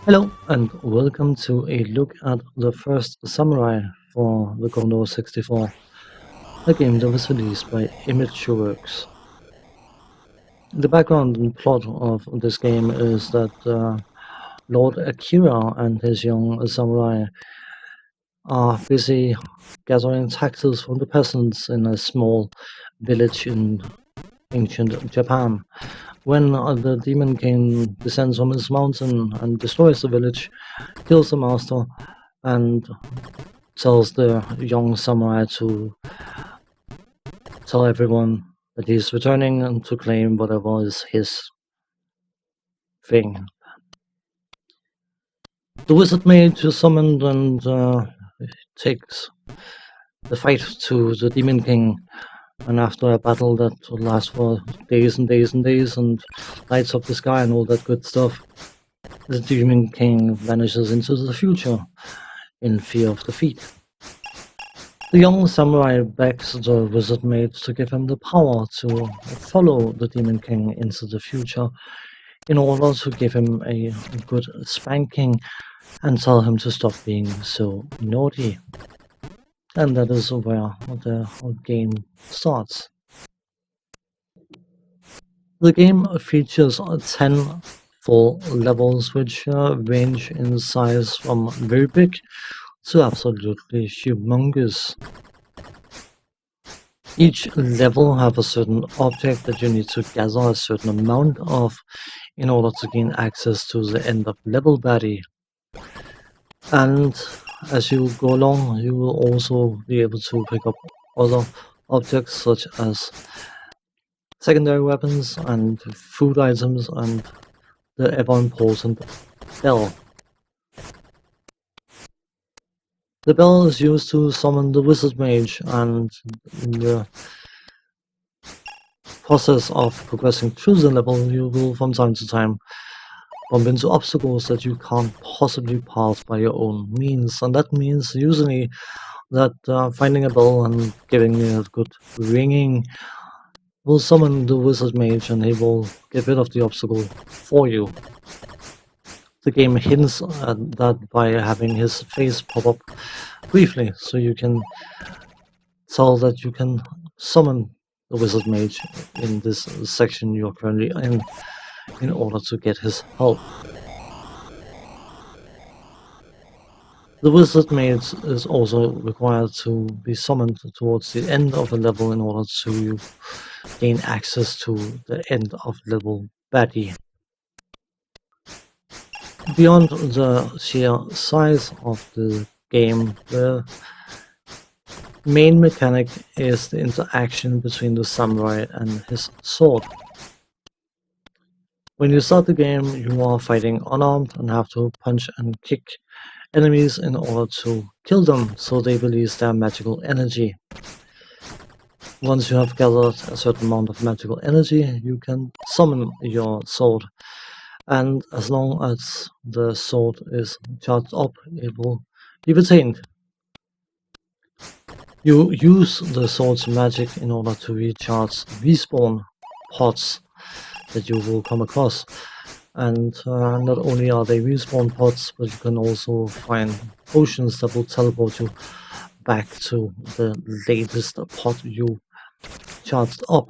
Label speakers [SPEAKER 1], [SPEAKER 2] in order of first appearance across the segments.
[SPEAKER 1] Hello and welcome to a look at the first Samurai for the Commodore 64, a game that was released by Imageworks. The background and plot of this game is that Lord Akira and his young samurai are busy gathering taxes from the peasants in a small village in ancient Japan. When the Demon King descends from his mountain and destroys the village, kills the master, and tells the young samurai to tell everyone that he's returning and to claim whatever is his thing. The wizard mage is summoned and takes the fight to the Demon King, and after a battle that lasts for days and days and days and lights up the sky and all that good stuff, the Demon King vanishes into the future in fear of defeat. The young samurai begs the wizard mage to give him the power to follow the Demon King into the future in order to give him a good spanking and tell him to stop being so naughty. And that is where the game starts. The game features 10 full levels which range in size from very big to absolutely humongous. Each level have a certain object that you need to gather a certain amount of in order to gain access to the end of level baddie. And as you go along, you will also be able to pick up other objects such as secondary weapons and food items and the ever important bell. The bell is used to summon the wizard mage, and in the process of progressing through the level, you will from time to time bump into obstacles that you can't possibly pass by your own means, and that means usually that finding a bell and giving it a good ringing will summon the wizard mage and he will get rid of the obstacle for you. The game hints at that by having his face pop up briefly, so you can tell that you can summon the wizard mage in this section you're currently in order to get his help. The wizard mage is also required to be summoned towards the end of the level in order to gain access to the end of level baddie. Beyond the sheer size of the game, the main mechanic is the interaction between the samurai and his sword. When you start the game, you are fighting unarmed and have to punch and kick enemies in order to kill them so they release their magical energy. Once you have gathered a certain amount of magical energy, you can summon your sword, and as long as the sword is charged up, it will be retained. You use the sword's magic in order to recharge respawn pods that you will come across, and not only are they respawn pods, but you can also find potions that will teleport you back to the latest pod you charged up.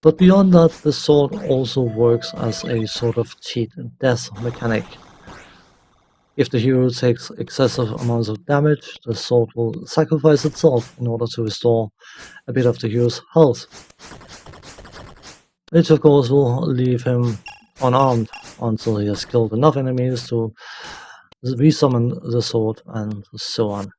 [SPEAKER 1] But beyond that, the sword also works as a sort of cheat death mechanic. If the hero takes excessive amounts of damage, the sword will sacrifice itself in order to restore a bit of the hero's health, which of course will leave him unarmed until he has killed enough enemies to resummon the sword, and so on.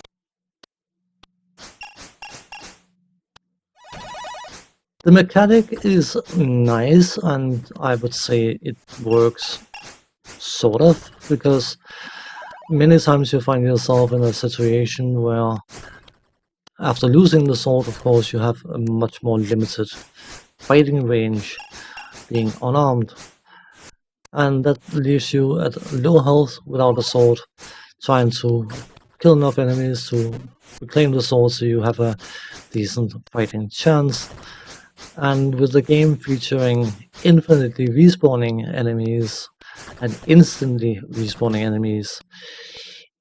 [SPEAKER 1] The mechanic is nice, and I would say it works sort of, because many times you find yourself in a situation where after losing the sword, of course, you have a much more limited fighting range being unarmed, and that leaves you at low health without a sword, trying to kill enough enemies to reclaim the sword so you have a decent fighting chance. And with the game featuring infinitely respawning enemies and instantly respawning enemies,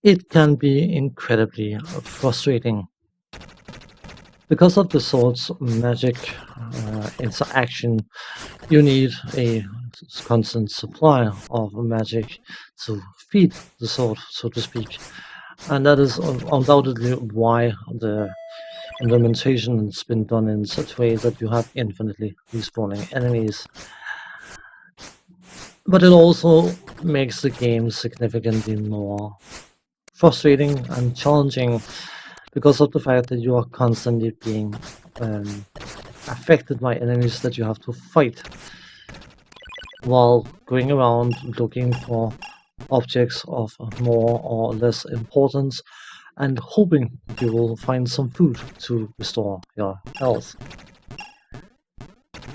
[SPEAKER 1] it can be incredibly frustrating. Because of the sword's magic interaction, you need a constant supply of magic to feed the sword, so to speak. And that is undoubtedly why the implementation has been done in such a way that you have infinitely respawning enemies. But it also makes the game significantly more frustrating and challenging because of the fact that you are constantly being affected by enemies that you have to fight while going around looking for objects of more or less importance and hoping that you will find some food to restore your health.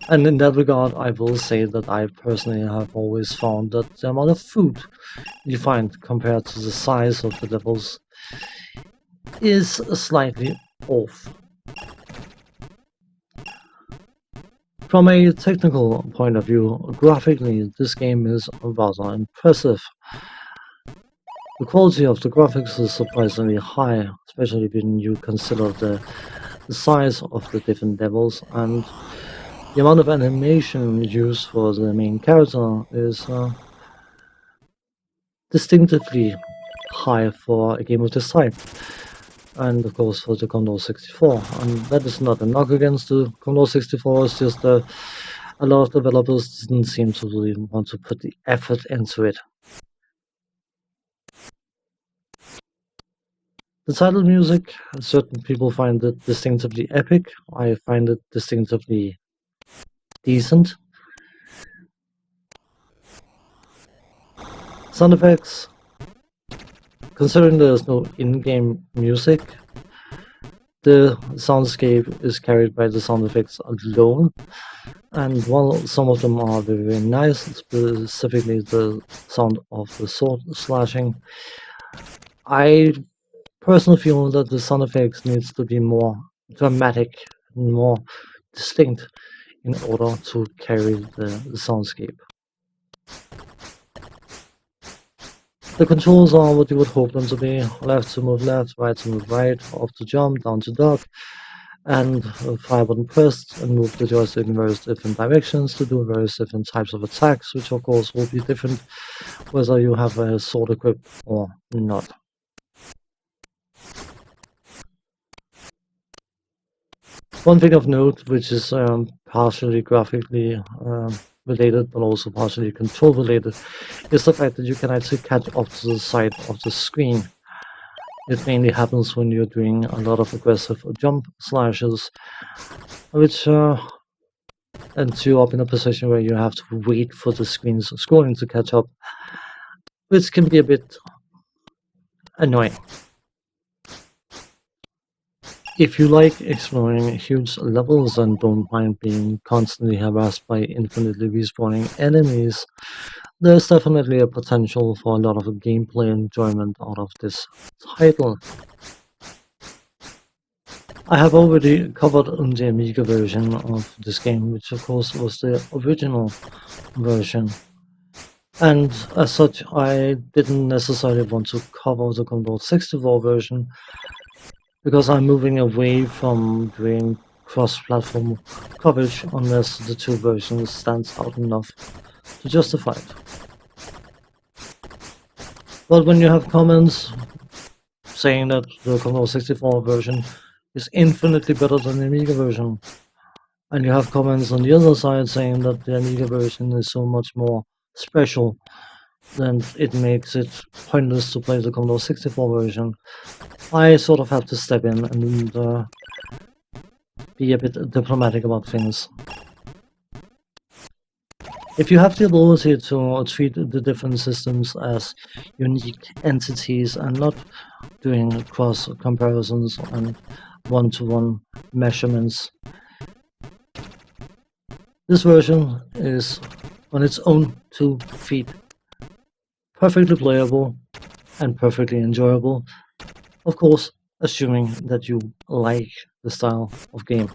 [SPEAKER 1] And in that regard, I will say that I personally have always found that the amount of food you find compared to the size of the levels is slightly off. From a technical point of view, graphically, this game is rather impressive. The quality of the graphics is surprisingly high, especially when you consider the size of the different levels, and the amount of animation used for the main character is distinctively high for a game of this type, and of course for the Commodore 64. And that is not a knock against the Commodore 64, it's just a lot of developers didn't seem to really want to put the effort into it. The title music, certain people find it distinctively epic. I find it distinctively decent. Sound effects, considering there's no in-game music, the soundscape is carried by the sound effects alone. And while some of them are very, very nice, specifically the sound of the sword slashing, I personally feel that the sound effects needs to be more dramatic, more distinct in order to carry the soundscape. The controls are what you would hope them to be: left to move left, right to move right, up to jump, down to duck, and fire button pressed, and move the joystick in various different directions to do various different types of attacks, which of course will be different whether you have a sword equipped or not. One thing of note, which is partially graphically related but also partially control related, is the fact that you can actually catch up to the side of the screen. It mainly happens when you're doing a lot of aggressive jump slashes, which ends you up in a position where you have to wait for the screen's scrolling to catch up, which can be a bit annoying. If you like exploring huge levels and don't mind being constantly harassed by infinitely respawning enemies, there's definitely a potential for a lot of gameplay enjoyment out of this title. I have already covered the Amiga version of this game, which of course was the original version. And as such, I didn't necessarily want to cover the Commodore 64 version because I'm moving away from doing cross-platform coverage unless the two versions stands out enough to justify it. But when you have comments saying that the Commodore 64 version is infinitely better than the Amiga version, and you have comments on the other side saying that the Amiga version is so much more special, then it makes it pointless to play the Commodore 64 version. I sort of have to step in and be a bit diplomatic about things. If you have the ability to treat the different systems as unique entities and not doing cross comparisons and one-to-one measurements, this version is on its own 2 feet, perfectly playable and perfectly enjoyable, of course assuming that you like the style of game.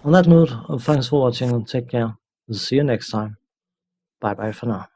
[SPEAKER 1] On that note, thanks for watching and take care. See you next time. Bye bye for now.